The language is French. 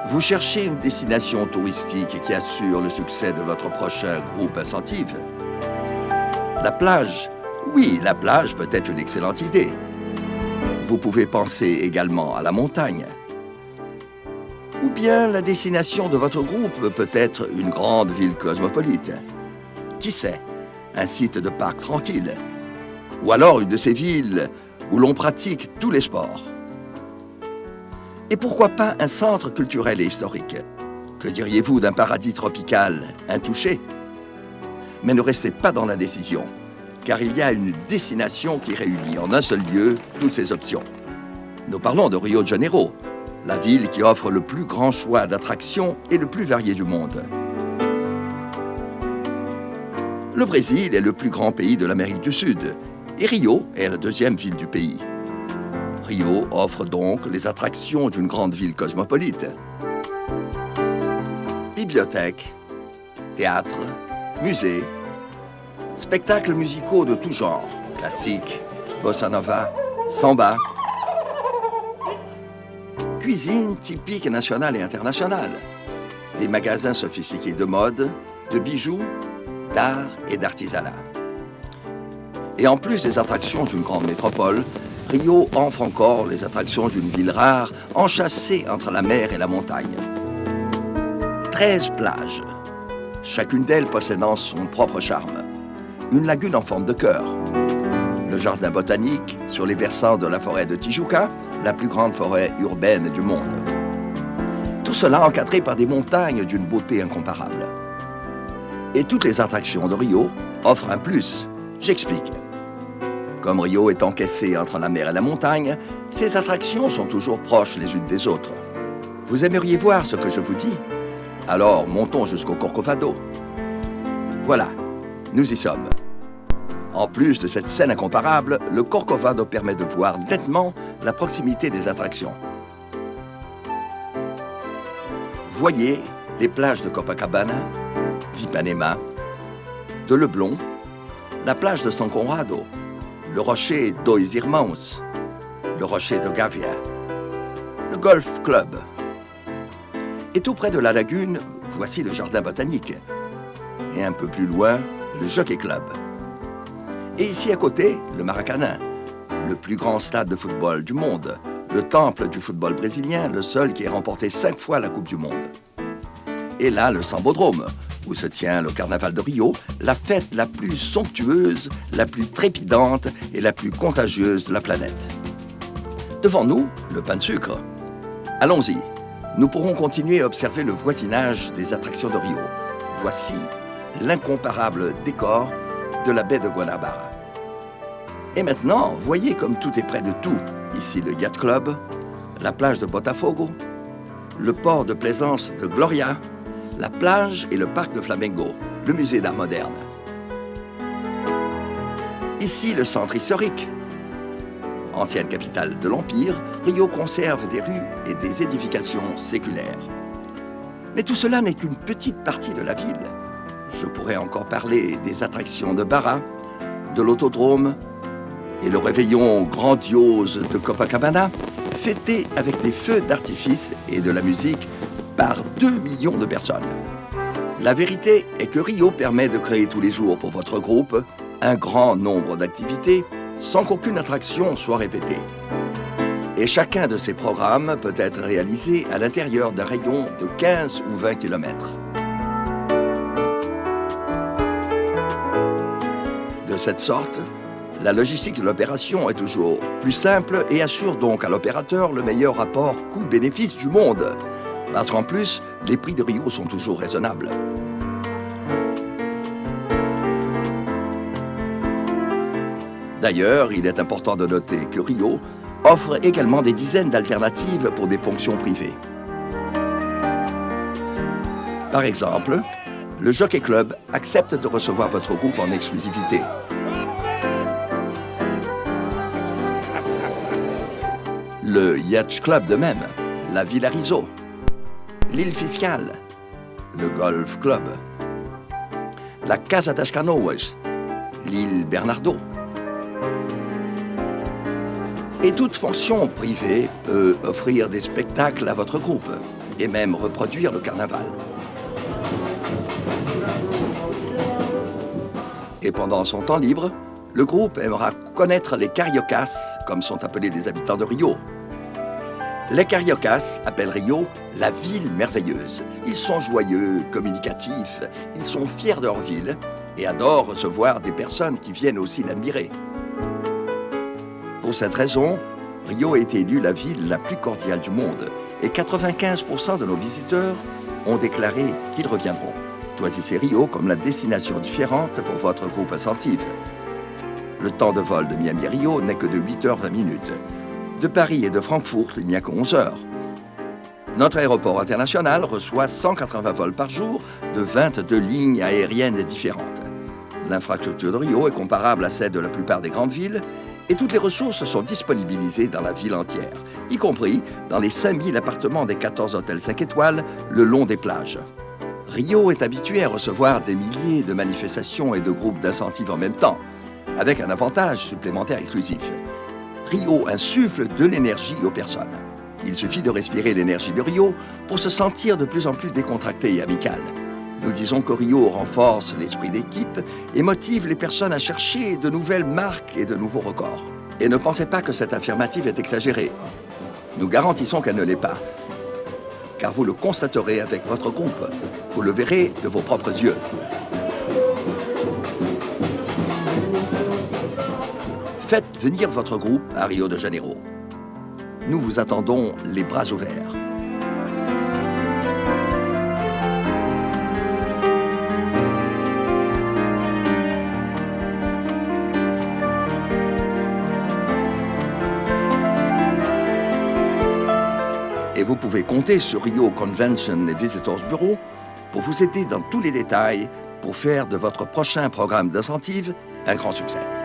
Vous cherchez une destination touristique qui assure le succès de votre prochain groupe incentive? La plage, oui, la plage peut être une excellente idée. Vous pouvez penser également à la montagne. Ou bien la destination de votre groupe peut être une grande ville cosmopolite. Qui sait, un site de parc tranquille. Ou alors une de ces villes où l'on pratique tous les sports. Et pourquoi pas un centre culturel et historique? Que diriez-vous d'un paradis tropical intouché? Mais ne restez pas dans l'indécision, car il y a une destination qui réunit en un seul lieu toutes ces options. Nous parlons de Rio de Janeiro, la ville qui offre le plus grand choix d'attractions et le plus varié du monde. Le Brésil est le plus grand pays de l'Amérique du Sud, et Rio est la deuxième ville du pays. Rio offre donc les attractions d'une grande ville cosmopolite. Bibliothèques, théâtres, musées, spectacles musicaux de tout genre, classiques, bossa nova, samba, cuisine typique nationale et internationale, des magasins sophistiqués de mode, de bijoux, d'art et d'artisanat. Et en plus des attractions d'une grande métropole, Rio offre encore les attractions d'une ville rare, enchâssée entre la mer et la montagne. 13 plages, chacune d'elles possédant son propre charme. Une lagune en forme de cœur. Le jardin botanique sur les versants de la forêt de Tijuca, la plus grande forêt urbaine du monde. Tout cela encadré par des montagnes d'une beauté incomparable. Et toutes les attractions de Rio offrent un plus. J'explique. Comme Rio est encaissé entre la mer et la montagne, ces attractions sont toujours proches les unes des autres. Vous aimeriez voir ce que je vous dis? Alors montons jusqu'au Corcovado. Voilà, nous y sommes. En plus de cette scène incomparable, le Corcovado permet de voir nettement la proximité des attractions. Voyez les plages de Copacabana, d'Ipanema, de Leblon, la plage de San Conrado, le rocher Dois Irmãos, le rocher de Gavia, le Golf Club. Et tout près de la lagune, voici le jardin botanique. Et un peu plus loin, le Jockey Club. Et ici à côté, le Maracanã, le plus grand stade de football du monde, le temple du football brésilien, le seul qui ait remporté 5 fois la Coupe du Monde. Et là, le Sambodrome, où se tient le Carnaval de Rio, la fête la plus somptueuse, la plus trépidante et la plus contagieuse de la planète. Devant nous, le pain de sucre. Allons-y, nous pourrons continuer à observer le voisinage des attractions de Rio. Voici l'incomparable décor de la baie de Guanabara. Et maintenant, voyez comme tout est près de tout. Ici, le Yacht Club, la plage de Botafogo, le port de plaisance de Gloria, la plage et le parc de Flamengo, le musée d'art moderne. Ici, le centre historique. Ancienne capitale de l'Empire, Rio conserve des rues et des édifications séculaires. Mais tout cela n'est qu'une petite partie de la ville. Je pourrais encore parler des attractions de Barra, de l'autodrome et le réveillon grandiose de Copacabana, fêté avec des feux d'artifice et de la musique par 2 millions de personnes. La vérité est que Rio permet de créer tous les jours pour votre groupe un grand nombre d'activités sans qu'aucune attraction soit répétée. Et chacun de ces programmes peut être réalisé à l'intérieur d'un rayon de 15 ou 20 km. De cette sorte, la logistique de l'opération est toujours plus simple et assure donc à l'opérateur le meilleur rapport coût-bénéfice du monde. Parce qu'en plus, les prix de Rio sont toujours raisonnables. D'ailleurs, il est important de noter que Rio offre également des dizaines d'alternatives pour des fonctions privées. Par exemple, le Jockey Club accepte de recevoir votre groupe en exclusivité. Le Yacht Club de même, la Villa Riso, l'île Fiscale, le Golf Club, la Casa das Canoas, l'île Bernardo, Et toute fonction privée peut offrir des spectacles à votre groupe et même reproduire le carnaval. Et pendant son temps libre, le groupe aimera connaître les cariocas, comme sont appelés les habitants de Rio. Les cariocas appellent Rio la ville merveilleuse. Ils sont joyeux, communicatifs, ils sont fiers de leur ville et adorent recevoir des personnes qui viennent aussi l'admirer. Pour cette raison, Rio a été élue la ville la plus cordiale du monde et 95% de nos visiteurs ont déclaré qu'ils reviendront. Choisissez Rio comme la destination différente pour votre groupe Incentive. Le temps de vol de Miami à Rio n'est que de 8h20. De Paris et de Francfort, il n'y a que 11 heures. Notre aéroport international reçoit 180 vols par jour de 22 lignes aériennes différentes. L'infrastructure de Rio est comparable à celle de la plupart des grandes villes et toutes les ressources sont disponibilisées dans la ville entière, y compris dans les 5000 appartements des 14 hôtels 5 étoiles le long des plages. Rio est habitué à recevoir des milliers de manifestations et de groupes d'incentives en même temps, avec un avantage supplémentaire exclusif. Rio insuffle de l'énergie aux personnes. Il suffit de respirer l'énergie de Rio pour se sentir de plus en plus décontracté et amical. Nous disons que Rio renforce l'esprit d'équipe et motive les personnes à chercher de nouvelles marques et de nouveaux records. Et ne pensez pas que cette affirmative est exagérée. Nous garantissons qu'elle ne l'est pas, car vous le constaterez avec votre groupe. Vous le verrez de vos propres yeux. Faites venir votre groupe à Rio de Janeiro. Nous vous attendons les bras ouverts. Et vous pouvez compter sur Rio Convention et Visitors Bureau pour vous aider dans tous les détails pour faire de votre prochain programme d'incentive un grand succès.